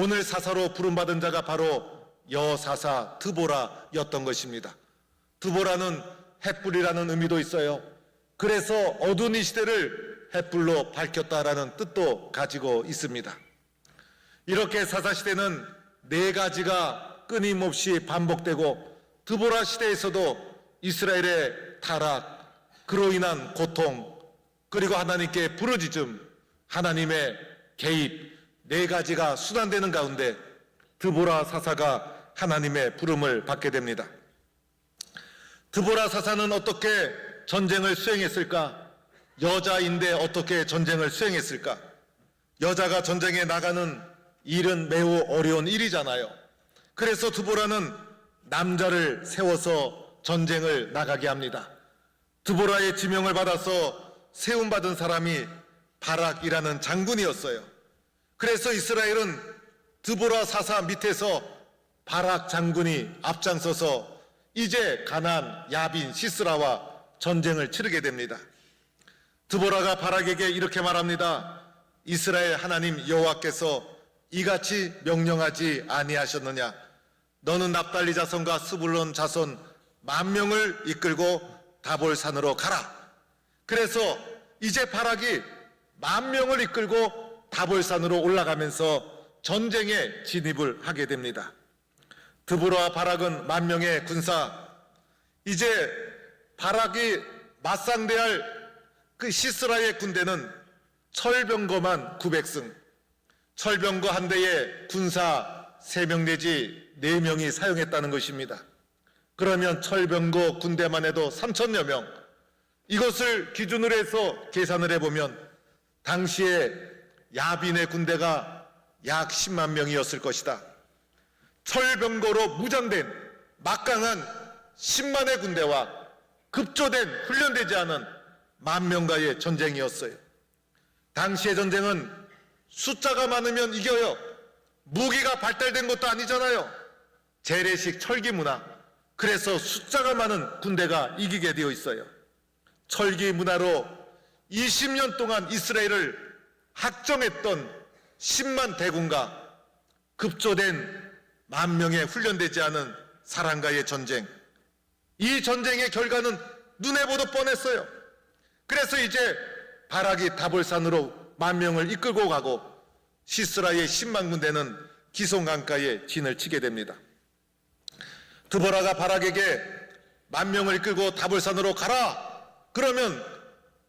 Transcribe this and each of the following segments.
오늘 사사로 부름받은 자가 바로 여사사 드보라였던 것입니다. 드보라는 햇불이라는 의미도 있어요. 그래서 어두운 이 시대를 햇불로 밝혔다라는 뜻도 가지고 있습니다. 이렇게 사사시대는 네 가지가 끊임없이 반복되고 드보라 시대에서도 이스라엘의 타락, 그로 인한 고통, 그리고 하나님께 부르짖음, 하나님의 개입, 네 가지가 순환되는 가운데 드보라 사사가 하나님의 부름을 받게 됩니다. 드보라 사사는 어떻게 전쟁을 수행했을까? 여자인데 어떻게 전쟁을 수행했을까? 여자가 전쟁에 나가는 일은 매우 어려운 일이잖아요. 그래서 드보라는 남자를 세워서 전쟁을 나가게 합니다. 드보라의 지명을 받아서 세움받은 사람이 바락이라는 장군이었어요. 그래서 이스라엘은 드보라 사사 밑에서 바락 장군이 앞장서서 이제 가나안 야빈 시스라와 전쟁을 치르게 됩니다. 드보라가 바락에게 이렇게 말합니다. 이스라엘 하나님 여호와께서 이같이 명령하지 아니하셨느냐? 너는 납달리 자손과 스불론 자손 10,000명을 이끌고 다볼산으로 가라. 그래서 이제 바락이 10,000명을 이끌고 다볼산으로 올라가면서 전쟁에 진입을 하게 됩니다. 드보라와 바락은 10,000명의 군사, 이제 바락이 맞상대할 그 시스라의 군대는 철병거만 900승, 철병거 한 대에 군사 3명 내지 4명이 사용했다는 것입니다. 그러면 철병거 군대만 해도 3,000여 명, 이것을 기준으로 해서 계산을 해보면 당시에 야빈의 군대가 약 10만 명이었을 것이다. 철병거로 무장된 막강한 10만의 군대와 급조된 훈련되지 않은 10,000명과의 전쟁이었어요. 당시의 전쟁은 숫자가 많으면 이겨요. 무기가 발달된 것도 아니잖아요. 재래식 철기 문화, 그래서 숫자가 많은 군대가 이기게 되어 있어요. 철기 문화로 20년 동안 이스라엘을 학정했던 10만 대군과 급조된 10,000명의 훈련되지 않은 사람과의 전쟁, 이 전쟁의 결과는 눈에 보도 뻔했어요. 그래서 이제 바락이 다볼산으로 10,000명을 이끌고 가고 시스라의 10만 군대는 기송강가에 진을 치게 됩니다. 드보라가 바락에게 10,000명을 이끌고 다볼산으로 가라. 그러면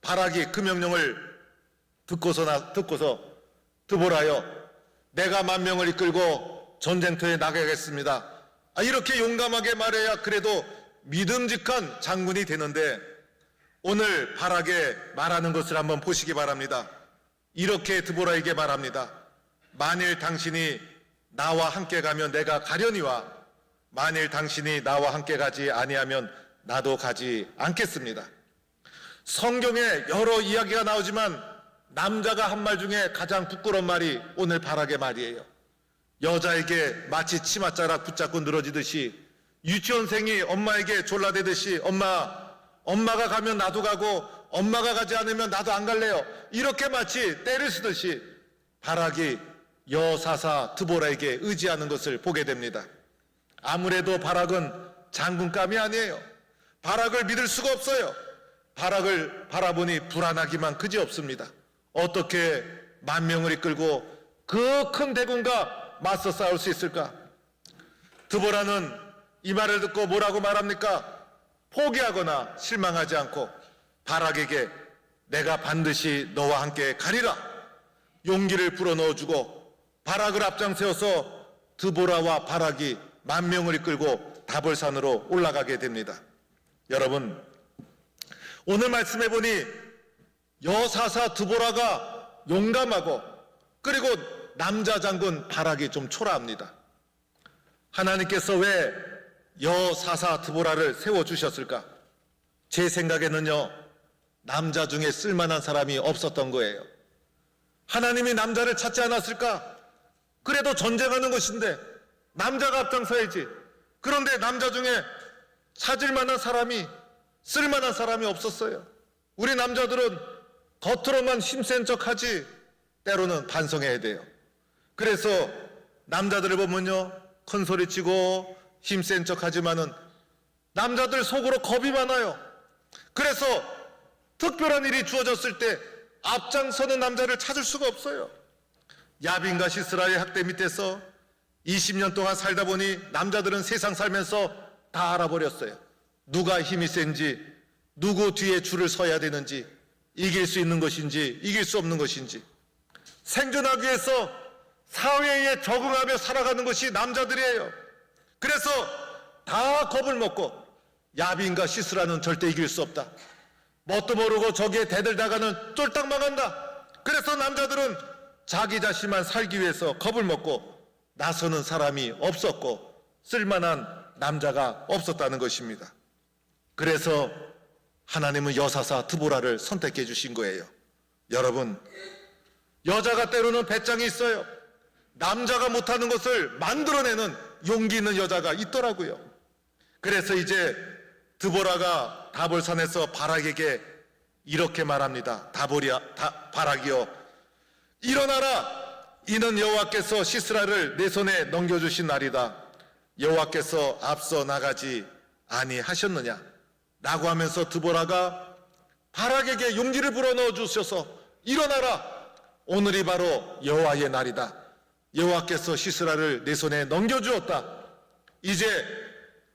바락이 그 명령을 듣고서 드보라여, 내가 10,000명을 이끌고 전쟁터에 나가겠습니다. 이렇게 용감하게 말해야 그래도 믿음직한 장군이 되는데, 오늘 바락에 말하는 것을 한번 보시기 바랍니다. 이렇게 드보라에게 말합니다. 만일 당신이 나와 함께 가면 내가 가려니와 만일 당신이 나와 함께 가지 아니하면 나도 가지 않겠습니다. 성경에 여러 이야기가 나오지만 남자가 한 말 중에 가장 부끄러운 말이 오늘 바락의 말이에요. 여자에게 마치 치맛자락 붙잡고 늘어지듯이, 유치원생이 엄마에게 졸라대듯이 엄마가 가면 나도 가고 엄마가 가지 않으면 나도 안 갈래요, 이렇게 마치 때를 쓰듯이 바락이 여사사 드보라에게 의지하는 것을 보게 됩니다. 아무래도 바락은 장군감이 아니에요. 바락을 믿을 수가 없어요. 바락을 바라보니 불안하기만 그지없습니다. 어떻게 10,000명을 이끌고 그 큰 대군과 맞서 싸울 수 있을까? 드보라는 이 말을 듣고 뭐라고 말합니까? 포기하거나 실망하지 않고 바락에게 내가 반드시 너와 함께 가리라 용기를 불어넣어주고, 바락을 앞장세워서 드보라와 바락이 10,000명을 이끌고 다볼산으로 올라가게 됩니다. 여러분, 오늘 말씀해 보니 여사사 드보라가 용감하고, 그리고 남자 장군 바락이 좀 초라합니다. 하나님께서 왜 여사사 드보라를 세워주셨을까? 제 생각에는요, 남자 중에 쓸만한 사람이 없었던 거예요. 하나님이 남자를 찾지 않았을까? 그래도 전쟁하는 것인데 남자가 앞장서야지. 그런데 남자 중에 찾을 만한 사람이, 쓸만한 사람이 없었어요. 우리 남자들은 겉으로만 힘센 척하지 때로는 반성해야 돼요. 그래서 남자들을 보면요, 큰 소리치고 힘센 척하지만은 남자들 속으로 겁이 많아요. 그래서 특별한 일이 주어졌을 때 앞장서는 남자를 찾을 수가 없어요. 야빈과 시스라의 학대 밑에서 20년 동안 살다 보니 남자들은 세상 살면서 다 알아버렸어요. 누가 힘이 센지, 누구 뒤에 줄을 서야 되는지, 이길 수 있는 것인지 이길 수 없는 것인지. 생존하기 위해서 사회에 적응하며 살아가는 것이 남자들이에요. 그래서 다 겁을 먹고 야빈과 시스라는 절대 이길 수 없다. 뭣도 모르고 저기에 대들다가는 쫄딱 망한다. 그래서 남자들은 자기 자신만 살기 위해서 겁을 먹고 나서는 사람이 없었고 쓸만한 남자가 없었다는 것입니다. 그래서 하나님은 여사사 드보라를 선택해 주신 거예요. 여러분, 여자가 때로는 배짱이 있어요. 남자가 못하는 것을 만들어내는 용기 있는 여자가 있더라고요. 그래서 이제 드보라가 다볼산에서 바락에게 이렇게 말합니다. 바락이여, 일어나라. 이는 여호와께서 시스라를 내 손에 넘겨주신 날이다. 여호와께서 앞서 나가지 아니하셨느냐 라고 하면서 드보라가 바락에게 용기를 불어넣어 주셔서 일어나라. 오늘이 바로 여호와의 날이다. 여호와께서 시스라를 내 손에 넘겨주었다. 이제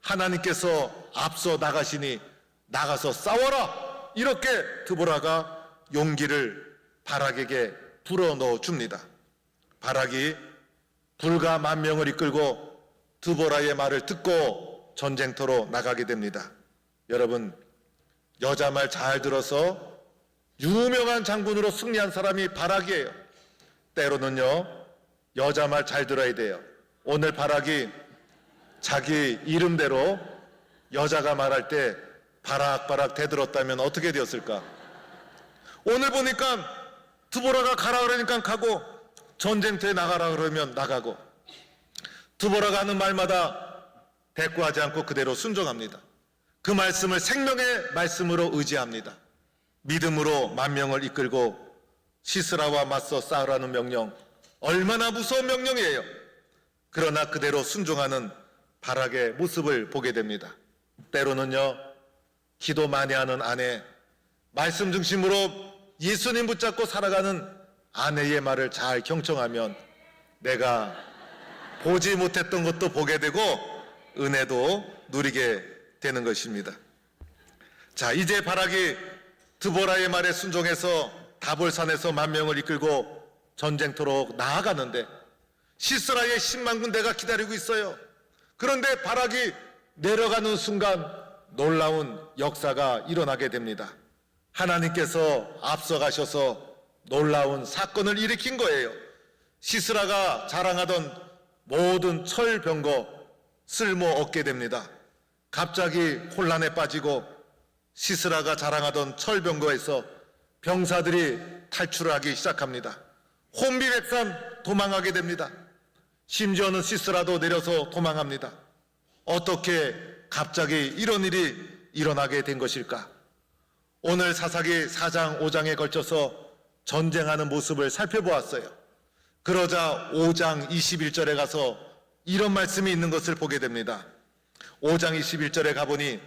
하나님께서 앞서 나가시니 나가서 싸워라. 이렇게 드보라가 용기를 바락에게 불어넣어 줍니다. 바락이 불과 10,000명을 이끌고 드보라의 말을 듣고 전쟁터로 나가게 됩니다. 여러분, 여자 말 잘 들어서 유명한 장군으로 승리한 사람이 바락이에요. 때로는요, 여자 말 잘 들어야 돼요. 오늘 바락이 자기 이름대로 여자가 말할 때 바락바락 대들었다면 어떻게 되었을까? 오늘 보니까 드보라가 가라 그러니까 가고 전쟁터에 나가라 그러면 나가고 드보라가 하는 말마다 대꾸하지 않고 그대로 순종합니다. 그 말씀을 생명의 말씀으로 의지합니다. 믿음으로 10,000명을 이끌고 시스라와 맞서 싸우라는 명령, 얼마나 무서운 명령이에요. 그러나 그대로 순종하는 바락의 모습을 보게 됩니다. 때로는요, 기도 많이 하는 아내, 말씀 중심으로 예수님 붙잡고 살아가는 아내의 말을 잘 경청하면 내가 보지 못했던 것도 보게 되고 은혜도 누리게 되는 것입니다. 자, 이제 바락이 드보라의 말에 순종해서 다볼산에서 10,000명을 이끌고 전쟁터로 나아가는데 시스라의 10만 군대가 기다리고 있어요. 그런데 바락이 내려가는 순간 놀라운 역사가 일어나게 됩니다. 하나님께서 앞서가셔서 놀라운 사건을 일으킨 거예요. 시스라가 자랑하던 모든 철병거 쓸모 없게 됩니다. 갑자기 혼란에 빠지고 시스라가 자랑하던 철병거에서 병사들이 탈출하기 시작합니다. 혼비백산 도망하게 됩니다. 심지어는 시스라도 내려서 도망합니다. 어떻게 갑자기 이런 일이 일어나게 된 것일까? 오늘 사사기 4장 5장에 걸쳐서 전쟁하는 모습을 살펴보았어요. 그러자 5장 21절에 가서 이런 말씀이 있는 것을 보게 됩니다. 5장 21절에 가보니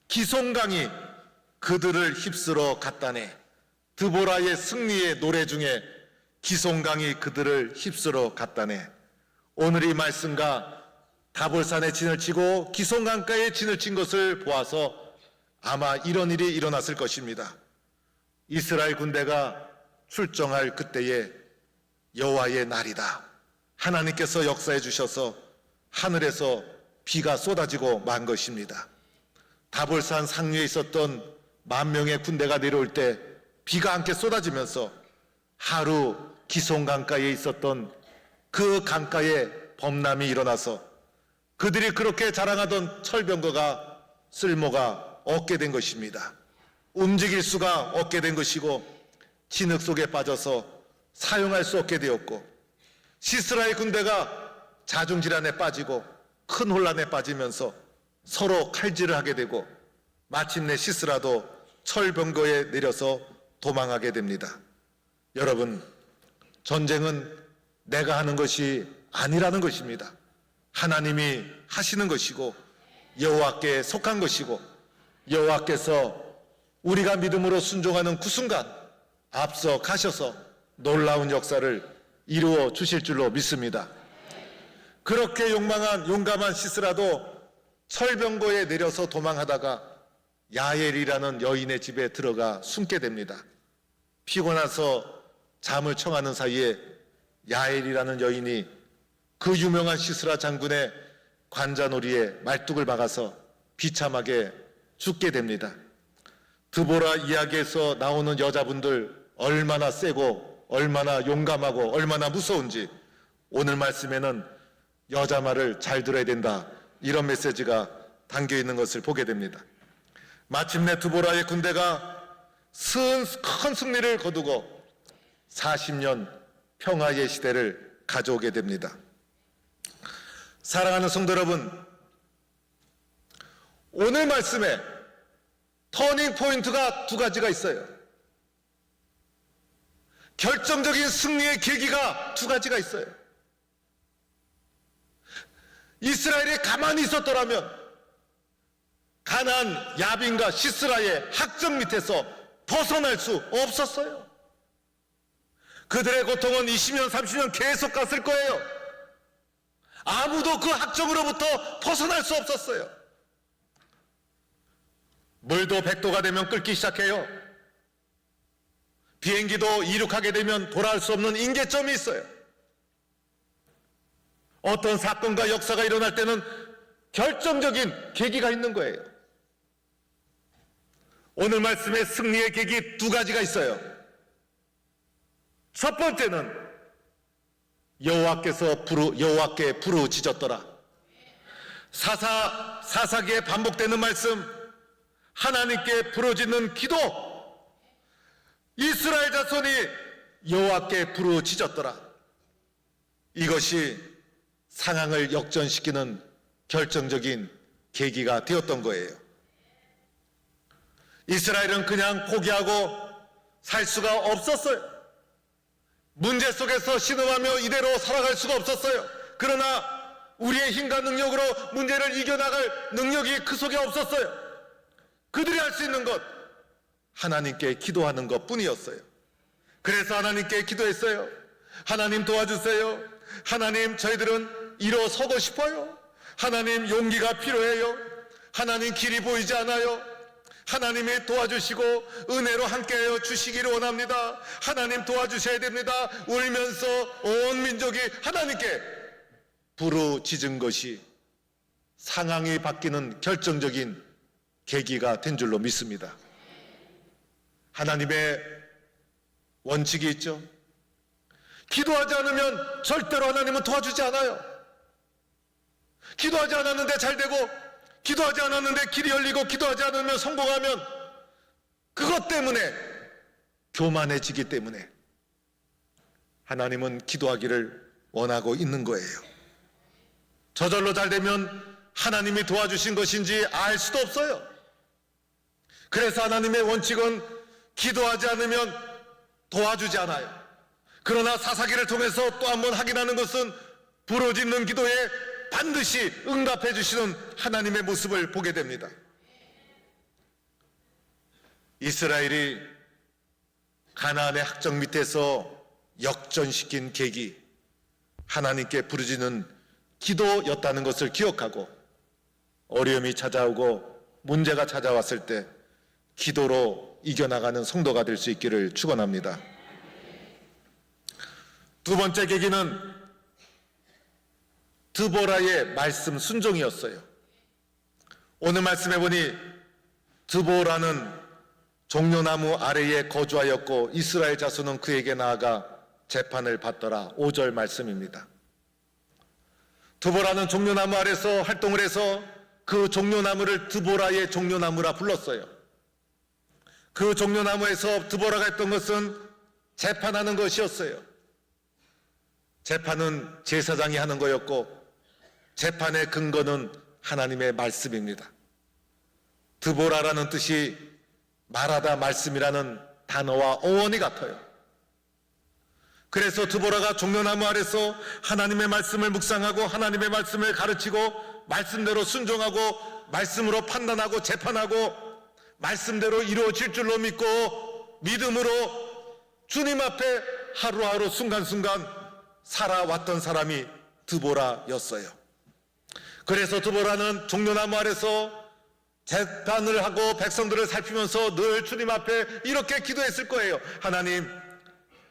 기송강이 그들을 휩쓸어 갔다네. 드보라의 승리의 노래 중에 기송강이 그들을 휩쓸어 갔다네. 오늘 이 말씀과 다볼산에 진을 치고 기송강가에 진을 친 것을 보아서 아마 이런 일이 일어났을 것입니다. 이스라엘 군대가 출정할 그때에 여호와의 날이다. 하나님께서 역사해 주셔서 하늘에서 비가 쏟아지고 만 것입니다. 다볼산 상류에 있었던 10,000명의 군대가 내려올 때 비가 함께 쏟아지면서 하루 기송강가에 있었던 그 강가에 범람이 일어나서 그들이 그렇게 자랑하던 철병거가 쓸모가 없게 된 것입니다. 움직일 수가 없게 된 것이고 진흙 속에 빠져서 사용할 수 없게 되었고 시스라의 군대가 자중질환에 빠지고 큰 혼란에 빠지면서 서로 칼질을 하게 되고 마침내 시스라도 철병거에 내려서 도망하게 됩니다. 여러분, 전쟁은 내가 하는 것이 아니라는 것입니다. 하나님이 하시는 것이고 여호와께 속한 것이고 여호와께서 우리가 믿음으로 순종하는 그 순간 앞서 가셔서 놀라운 역사를 이루어 주실 줄로 믿습니다. 그렇게 용감한 시스라도 철병고에 내려서 도망하다가 야엘이라는 여인의 집에 들어가 숨게 됩니다. 피곤해서 잠을 청하는 사이에 야엘이라는 여인이 그 유명한 시스라 장군의 관자놀이에 말뚝을 박아서 비참하게 죽게 됩니다. 드보라 이야기에서 나오는 여자분들 얼마나 세고 얼마나 용감하고 얼마나 무서운지 오늘 말씀에는 여자 말을 잘 들어야 된다, 이런 메시지가 담겨 있는 것을 보게 됩니다. 마침내 드보라의 군대가 큰 승리를 거두고 40년 평화의 시대를 가져오게 됩니다. 사랑하는 성도 여러분, 오늘 말씀에 터닝 포인트가 두 가지가 있어요. 결정적인 승리의 계기가 두 가지가 있어요. 이스라엘이 가만히 있었더라면 가나안 야빈과 시스라의 학정 밑에서 벗어날 수 없었어요. 그들의 고통은 20년, 30년 계속 갔을 거예요. 아무도 그 학정으로부터 벗어날 수 없었어요. 물도 100도가 되면 끓기 시작해요. 비행기도 이륙하게 되면 돌아올 수 없는 임계점이 있어요. 어떤 사건과 역사가 일어날 때는 결정적인 계기가 있는 거예요. 오늘 말씀에 승리의 계기 두 가지가 있어요. 첫 번째는 여호와께 부르짖었더라. 사사기에 반복되는 말씀, 하나님께 부르짖는 기도, 이스라엘 자손이 여호와께 부르짖었더라. 이것이 상황을 역전시키는 결정적인 계기가 되었던 거예요. 이스라엘은 그냥 포기하고 살 수가 없었어요. 문제 속에서 신음하며 이대로 살아갈 수가 없었어요. 그러나 우리의 힘과 능력으로 문제를 이겨나갈 능력이 그 속에 없었어요. 그들이 할 수 있는 것, 하나님께 기도하는 것 뿐이었어요. 그래서 하나님께 기도했어요. 하나님 도와주세요. 하나님, 저희들은 일어서고 싶어요. 하나님, 용기가 필요해요. 하나님, 길이 보이지 않아요. 하나님이 도와주시고 은혜로 함께하여 주시기를 원합니다. 하나님 도와주셔야 됩니다. 울면서 온 민족이 하나님께 부르짖은 것이 상황이 바뀌는 결정적인 계기가 된 줄로 믿습니다. 하나님의 원칙이 있죠. 기도하지 않으면 절대로 하나님은 도와주지 않아요. 기도하지 않았는데 잘 되고, 기도하지 않았는데 길이 열리고, 기도하지 않으면 성공하면 그것 때문에 교만해지기 때문에 하나님은 기도하기를 원하고 있는 거예요. 저절로 잘 되면 하나님이 도와주신 것인지 알 수도 없어요. 그래서 하나님의 원칙은 기도하지 않으면 도와주지 않아요. 그러나 사사기를 통해서 또 한 번 확인하는 것은 부르짖는 기도에 반드시 응답해 주시는 하나님의 모습을 보게 됩니다. 이스라엘이 가나안의 학정 밑에서 역전시킨 계기, 하나님께 부르짖는 기도였다는 것을 기억하고 어려움이 찾아오고 문제가 찾아왔을 때 기도로 이겨나가는 성도가 될 수 있기를 축원합니다. 두 번째 계기는 드보라의 말씀 순종이었어요. 오늘 말씀해 보니 드보라는 종려나무 아래에 거주하였고 이스라엘 자손은 그에게 나아가 재판을 받더라. 5절 말씀입니다. 드보라는 종려나무 아래서 활동을 해서 그 종려나무를 드보라의 종려나무라 불렀어요. 그 종려나무에서 드보라가 했던 것은 재판하는 것이었어요. 재판은 제사장이 하는 거였고 재판의 근거는 하나님의 말씀입니다. 드보라라는 뜻이 말하다 말씀이라는 단어와 어원이 같아요. 그래서 드보라가 종려나무 아래서 하나님의 말씀을 묵상하고 하나님의 말씀을 가르치고 말씀대로 순종하고 말씀으로 판단하고 재판하고 말씀대로 이루어질 줄로 믿고 믿음으로 주님 앞에 하루하루 순간순간 살아왔던 사람이 드보라였어요. 그래서 드보라는 종려나무 아래서 재판을 하고 백성들을 살피면서 늘 주님 앞에 이렇게 기도했을 거예요. 하나님,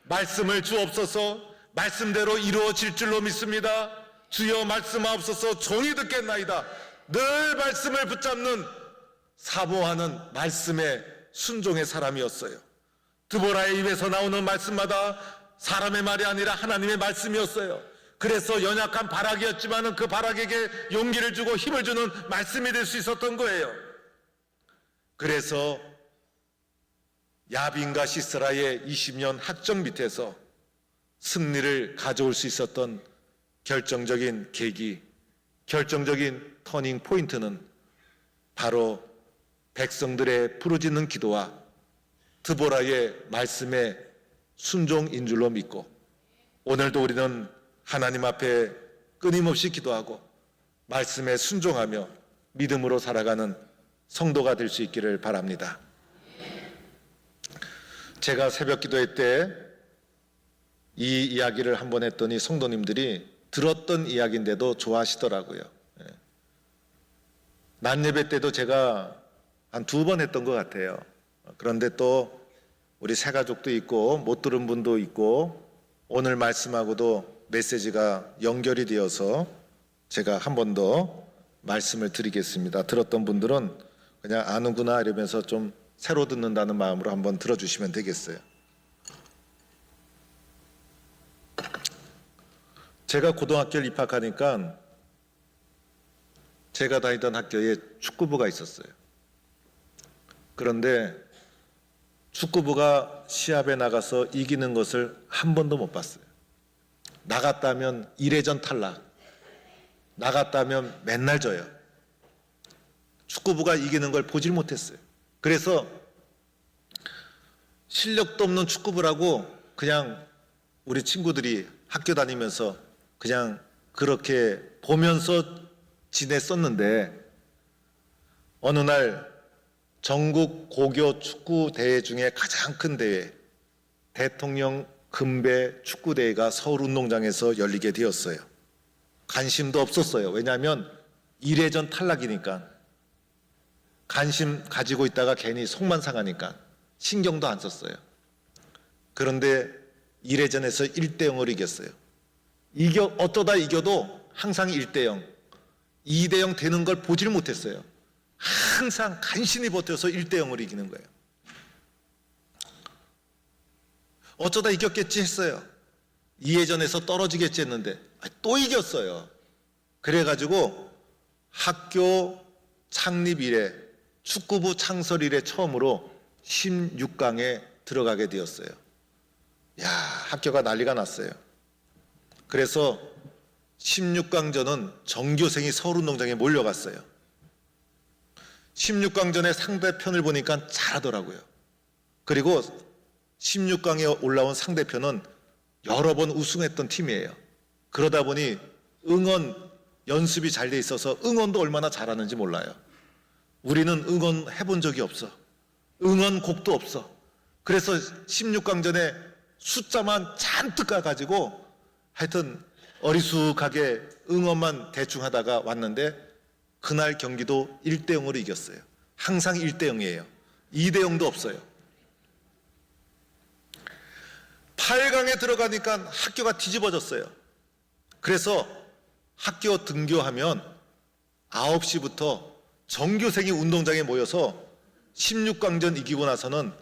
말씀을 주옵소서. 말씀대로 이루어질 줄로 믿습니다. 주여 말씀하옵소서. 종이 듣겠나이다. 늘 말씀을 붙잡는 사모하는 말씀의 순종의 사람이었어요. 드보라의 입에서 나오는 말씀마다 사람의 말이 아니라 하나님의 말씀이었어요. 그래서 연약한 바락이었지만 그 바락에게 용기를 주고 힘을 주는 말씀이 될 수 있었던 거예요. 그래서 야빈과 시스라의 20년 학정 밑에서 승리를 가져올 수 있었던 결정적인 계기, 결정적인 터닝 포인트는 바로 백성들의 부르짖는 기도와 드보라의 말씀에 순종인 줄로 믿고, 오늘도 우리는 하나님 앞에 끊임없이 기도하고 말씀에 순종하며 믿음으로 살아가는 성도가 될 수 있기를 바랍니다. 제가 새벽 기도회 때 이 이야기를 한번 했더니 성도님들이 들었던 이야기인데도 좋아하시더라고요. 낮 예배 때도 제가 한 2번 했던 것 같아요. 그런데 또 우리 새가족도 있고 못 들은 분도 있고 오늘 말씀하고도 메시지가 연결이 되어서 제가 한 번 더 말씀을 드리겠습니다. 들었던 분들은 그냥 아는구나 이러면서 좀 새로 듣는다는 마음으로 한번 들어주시면 되겠어요. 제가 고등학교를 입학하니까 제가 다니던 학교에 축구부가 있었어요. 그런데 축구부가 시합에 나가서 이기는 것을 한 번도 못 봤어요. 나갔다면 1회전 탈락, 나갔다면 맨날 져요. 축구부가 이기는 걸 보질 못했어요. 그래서 실력도 없는 축구부라고 그냥 우리 친구들이 학교 다니면서 그냥 그렇게 보면서 지냈었는데, 어느 날 전국 고교 축구 대회 중에 가장 큰 대회, 대통령 금배 축구 대회가 서울운동장에서 열리게 되었어요. 관심도 없었어요. 왜냐하면 1회전 탈락이니까. 관심 가지고 있다가 괜히 속만 상하니까 신경도 안 썼어요. 그런데 1회전에서 1대0으로 이겼어요. 어쩌다 이겨도 항상 1대0, 2대0 되는 걸 보질 못했어요. 항상 간신히 버텨서 1대0으로 이기는 거예요. 어쩌다 이겼겠지 했어요. 2회전에서 떨어지겠지 했는데 또 이겼어요. 그래가지고 학교 창립 이래, 축구부 창설 이래 처음으로 16강에 들어가게 되었어요. 야, 학교가 난리가 났어요. 그래서 16강전은 전교생이 서울운동장에 몰려갔어요. 16강전의 상대편을 보니까 잘하더라고요. 그리고 16강에 올라온 상대편은 여러 번 우승했던 팀이에요. 그러다 보니 응원 연습이 잘 돼 있어서 응원도 얼마나 잘하는지 몰라요. 우리는 응원 해본 적이 없어. 응원곡도 없어. 그래서 16강전에 숫자만 잔뜩 가가지고 하여튼 어리숙하게 응원만 대충 하다가 왔는데, 그날 경기도 1대0으로 이겼어요. 항상 1대0이에요. 2대0도 없어요. 8강에 들어가니까 학교가 뒤집어졌어요. 그래서 학교 등교하면 9시부터 전교생이 운동장에 모여서 16강전 이기고 나서는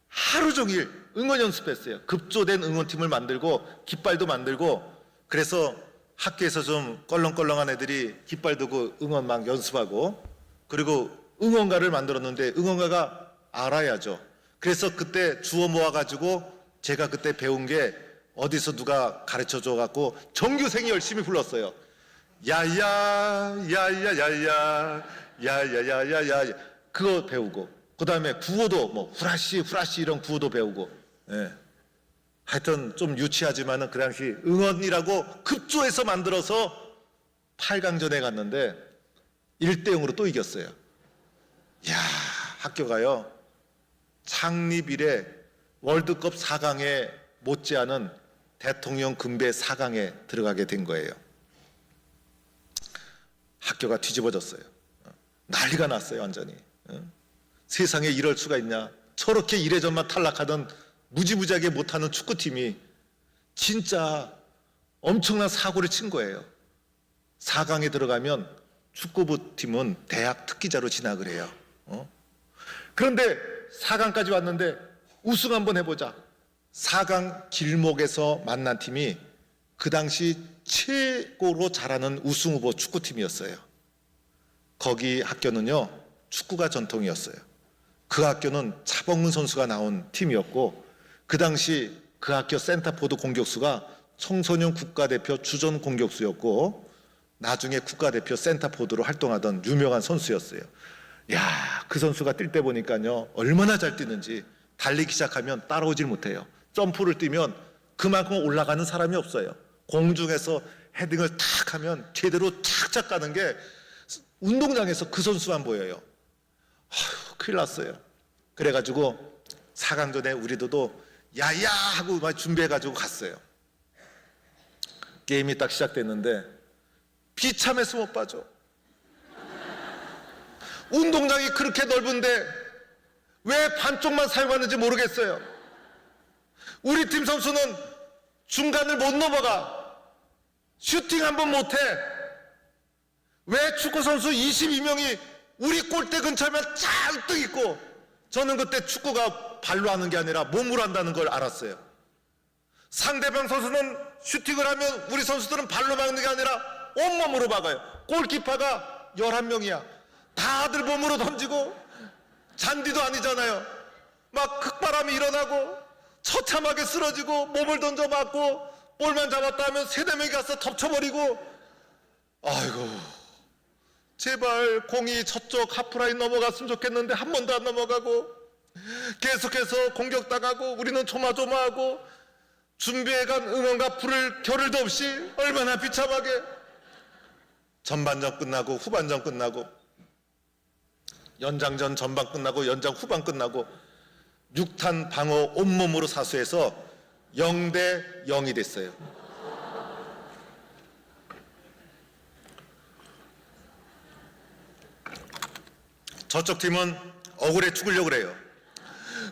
하루 종일 응원 연습했어요. 급조된 응원팀을 만들고 깃발도 만들고, 그래서 학교에서 좀 껄렁껄렁한 애들이 깃발 들고 응원 막 연습하고, 그리고 응원가를 만들었는데 응원가가 알아야죠. 그래서 그때 주워 모아가지고 제가 그때 배운 게 어디서 누가 가르쳐줘 갖고 전교생이 열심히 불렀어요. 야야 야야야야 야야야야야, 그거 배우고, 그 다음에 구호도 뭐 후라시 후라시 이런 구호도 배우고, 예. 하여튼 좀 유치하지만은 그 당시 응원이라고 급조해서 만들어서 8강전에 갔는데 1대0으로 또 이겼어요. 이야, 학교가요 창립 이래 월드컵 4강에 못지않은 대통령 금배 4강에 들어가게 된 거예요. 학교가 뒤집어졌어요. 난리가 났어요, 완전히. 세상에 이럴 수가 있냐. 저렇게 1회전만 탈락하던 무지무지하게 못하는 축구팀이 진짜 엄청난 사고를 친 거예요. 4강에 들어가면 축구부 팀은 대학 특기자로 진학을 해요. 그런데 4강까지 왔는데 우승 한번 해보자. 4강 길목에서 만난 팀이 그 당시 최고로 잘하는 우승 후보 축구팀이었어요. 거기 학교는요 축구가 전통이었어요. 그 학교는 차범근 선수가 나온 팀이었고 그 당시 그 학교 센터포드 공격수가 청소년 국가대표 주전 공격수였고 나중에 국가대표 센터포드로 활동하던 유명한 선수였어요. 야, 그 선수가 뛸 때 보니까요 얼마나 잘 뛰는지. 달리기 시작하면 따라오질 못해요. 점프를 뛰면 그만큼 올라가는 사람이 없어요. 공중에서 헤딩을 탁 하면 제대로 착착 가는 게 운동장에서 그 선수만 보여요. 아휴, 큰일 났어요. 그래가지고 4강전에 우리도 야야 하고 막 준비해가지고 갔어요. 게임이 딱 시작됐는데 비참해서 못 빠져. 운동장이 그렇게 넓은데 왜 반쪽만 사용하는지 모르겠어요. 우리 팀 선수는 중간을 못 넘어가. 슈팅 한번 못해. 왜 축구 선수 22명이 우리 골대 근처에만 잔뜩 있고. 저는 그때 축구가 발로 하는 게 아니라 몸으로 한다는 걸 알았어요. 상대방 선수는 슈팅을 하면 우리 선수들은 발로 막는 게 아니라 온몸으로 막아요. 골키퍼가 11명이야. 다들 몸으로 던지고 잔디도 아니잖아요. 막 흙바람이 일어나고 처참하게 쓰러지고 몸을 던져 맞고 볼만 잡았다 하면 3-4명이 가서 덮쳐버리고. 아이고, 제발 공이 저쪽 하프라인 넘어갔으면 좋겠는데 한 번도 안 넘어가고 계속해서 공격당하고 우리는 조마조마하고 준비해간 응원과 불을 겨를도 없이 얼마나 비참하게. 전반전 끝나고 후반전 끝나고 연장전 전반 끝나고 연장 후반 끝나고 6탄 방어 온몸으로 사수해서 0대0이 됐어요. 저쪽 팀은 억울해 죽으려고 그래요.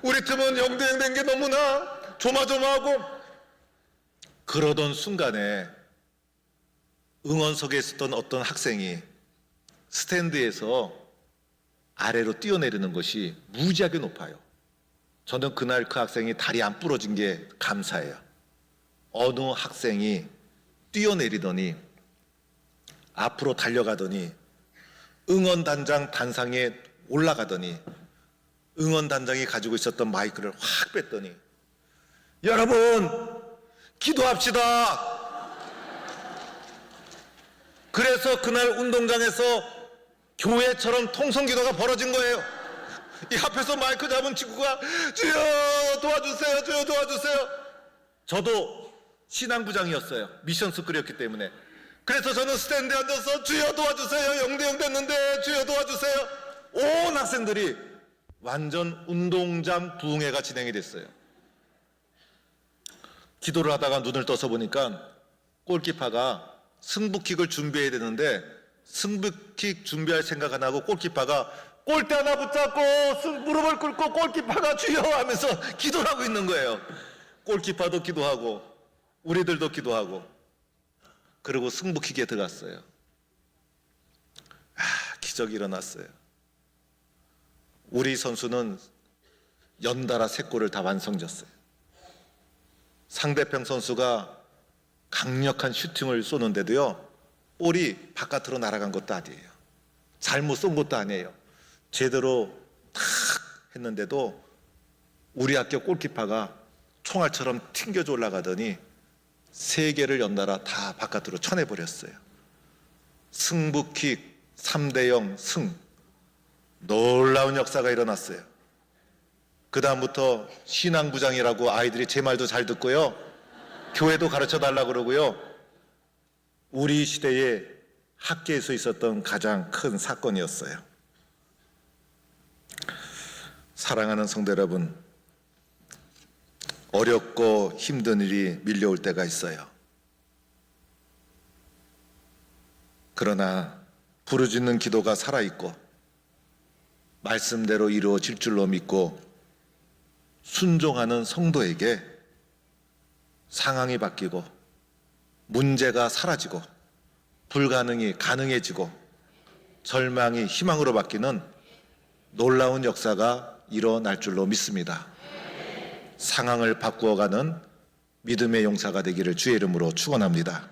우리 팀은 0대0 된 게 너무나 조마조마하고. 그러던 순간에 응원석에 있었던 어떤 학생이 스탠드에서 아래로 뛰어내리는 것이 무지하게 높아요. 저는 그날 그 학생이 다리 안 부러진 게 감사해요. 어느 학생이 뛰어내리더니 앞으로 달려가더니 응원단장 단상에 올라가더니 응원단장이 가지고 있었던 마이크를 확 뺐더니 여러분 기도합시다. 그래서 그날 운동장에서 교회처럼 통성기도가 벌어진 거예요. 이 앞에서 마이크 잡은 친구가 주여 도와주세요, 주여 도와주세요. 저도 신앙부장이었어요. 미션 스쿨이었기 때문에. 그래서 저는 스탠드에 앉아서 주여 도와주세요, 0대0 됐는데 주여 도와주세요. 온 학생들이 완전 운동장 부흥회가 진행이 됐어요. 기도를 하다가 눈을 떠서 보니까 골키퍼가 승부킥을 준비해야 되는데 승부킥 준비할 생각 안 하고 골키퍼가 골대 하나 붙잡고 무릎을 꿇고 골키퍼가 주여 하면서 기도를 하고 있는 거예요. 골키퍼도 기도하고 우리들도 기도하고. 그리고 승부킥에 들어갔어요. 기적이 일어났어요. 우리 선수는 연달아 3골을 다 완성졌어요. 상대편 선수가 강력한 슈팅을 쏘는데도요 볼이 바깥으로 날아간 것도 아니에요. 잘못 쏜 것도 아니에요. 제대로 탁 했는데도 우리 학교 골키퍼가 총알처럼 튕겨져 올라가더니 3개를 연달아 다 바깥으로 쳐내버렸어요. 승부킥 3대0 승. 놀라운 역사가 일어났어요. 그 다음부터 신앙부장이라고 아이들이 제 말도 잘 듣고요. 교회도 가르쳐 달라고 그러고요. 우리 시대에 학계에서 있었던 가장 큰 사건이었어요. 사랑하는 성도 여러분, 어렵고 힘든 일이 밀려올 때가 있어요. 그러나 부르짖는 기도가 살아있고 말씀대로 이루어질 줄로 믿고 순종하는 성도에게 상황이 바뀌고 문제가 사라지고 불가능이 가능해지고 절망이 희망으로 바뀌는 놀라운 역사가 일어날 줄로 믿습니다. 상황을 바꾸어가는 믿음의 용사가 되기를 주의 이름으로 축원합니다.